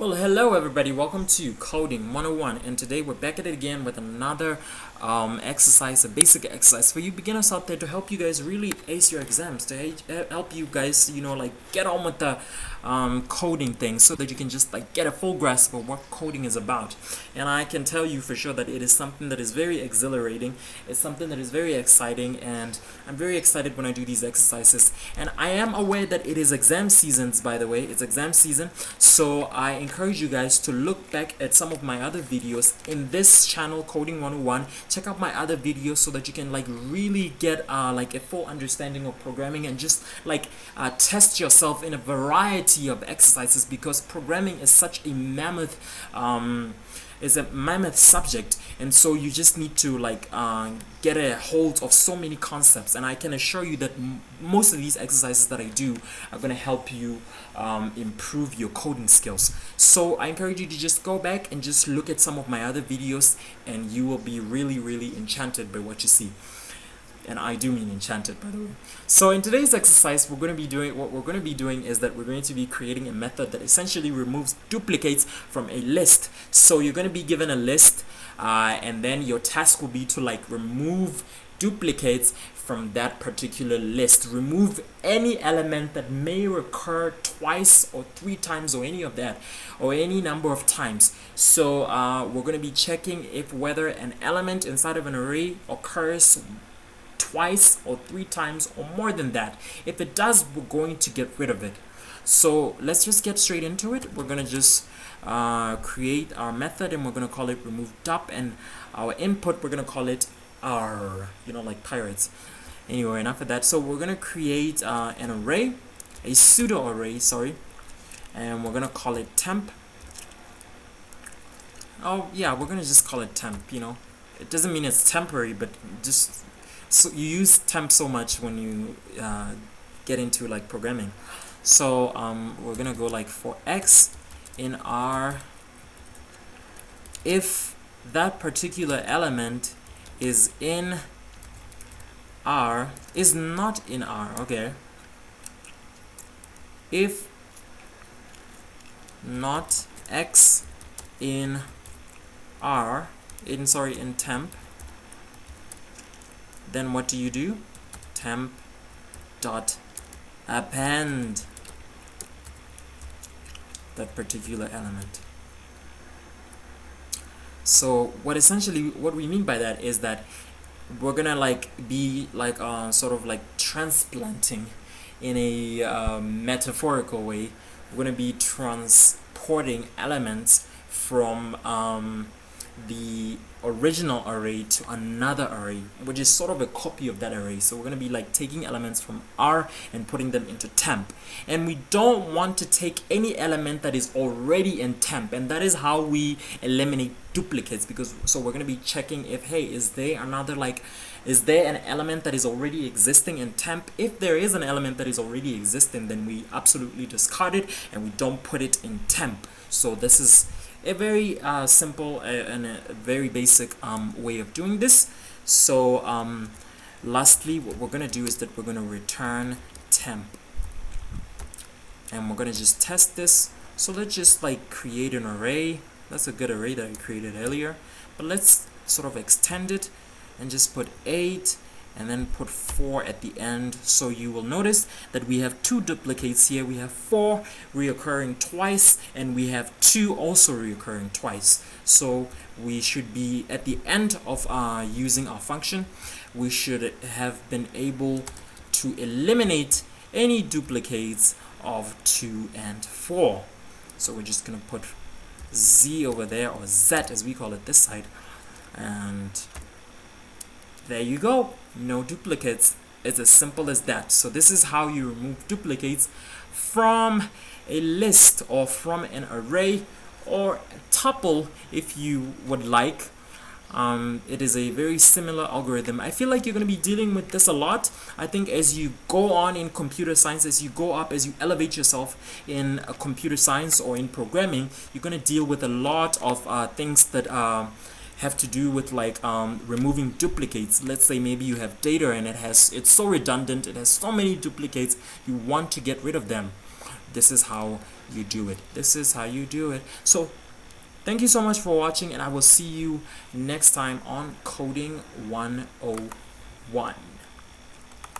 Well, hello everybody, welcome to Coding 101, and today we're back at it again with another exercise, a basic exercise for you beginners out there to help you guys really ace your exams, to help you guys, like get on with the coding thing so that you can just like get a full grasp of what coding is about. And I can tell you for sure that it is something that is very exhilarating, it's something that is very exciting, and I'm very excited when I do these exercises. And I am aware that it is exam seasons, by the way, it's exam season, so I encourage you guys to look back at some of my other videos in this channel, Coding 101. Check out my other videos so that you can like really get like a full understanding of programming and just like test yourself in a variety of exercises, because programming is such a mammoth subject, and so you just need to like get a hold of so many concepts. And I can assure you that most of these exercises that I do are going to help you improve your coding skills. So I encourage you to just go back and just look at some of my other videos, and you will be really enchanted by what you see. And I do mean enchanted, by the way. So in today's exercise, what we're going to be doing is that we're going to be creating a method that essentially removes duplicates from a list. So you're going to be given a list, and then your task will be to like remove duplicates from that particular list. Remove any element that may recur twice or 3 times, or any of that, or any number of times. So we're going to be checking if whether an element inside of an array occurs twice or 3 times or more than that. If it does, we're going to get rid of it. So let's just get straight into it. We're going to just create our method, and we're going to call it RemoveDup, and our input, we're going to call it R, like pirates. Anyway, enough of that. So we're going to create an array, a pseudo array, sorry, and we're going to call it temp. Oh yeah, we're going to just call it temp. It doesn't mean it's temporary, but just so you use temp so much when you get into like programming. So we're gonna go like for x in R, if that particular element is in R, is not in R, okay, if not x in R, in temp, then what do? Temp dot append that particular element. So what we mean by that is that we're gonna like be like sort of like transplanting in a metaphorical way. We're gonna be transporting elements from the original array to another array, which is sort of a copy of that array. So we're going to be like taking elements from R and putting them into temp, and we don't want to take any element that is already in temp, and that is how we eliminate duplicates. Because so we're going to be checking if, hey, is there an element that is already existing in temp? If there is an element that is already existing, then we absolutely discard it and we don't put it in temp. So this is a very simple and a very basic way of doing this. So lastly, what we're going to do is that we're going to return temp, and we're going to just test this. So let's just like create an array. That's a good array that I created earlier, but let's sort of extend it and just put 8 and then put 4 at the end. So you will notice that we have 2 duplicates here. We have 4 reoccurring twice, and we have 2 also reoccurring twice. So we should be at the end of using our function, we should have been able to eliminate any duplicates of 2 and 4. So we're just gonna put Z over there, or Z as we call it this side, and there you go, no duplicates. It's as simple as that. So this is how you remove duplicates from a list, or from an array, or a tuple if you would like. It is a very similar algorithm. I feel like you're going to be dealing with this a lot. I think as you go on in computer science, as you go up, as you elevate yourself in computer science or in programming, you're going to deal with a lot of things that have to do with like removing duplicates. Let's say maybe you have data and it's so redundant, it has so many duplicates, you want to get rid of them. This is how you do it. This is how you do it. So thank you so much for watching, and I will see you next time on Coding 101.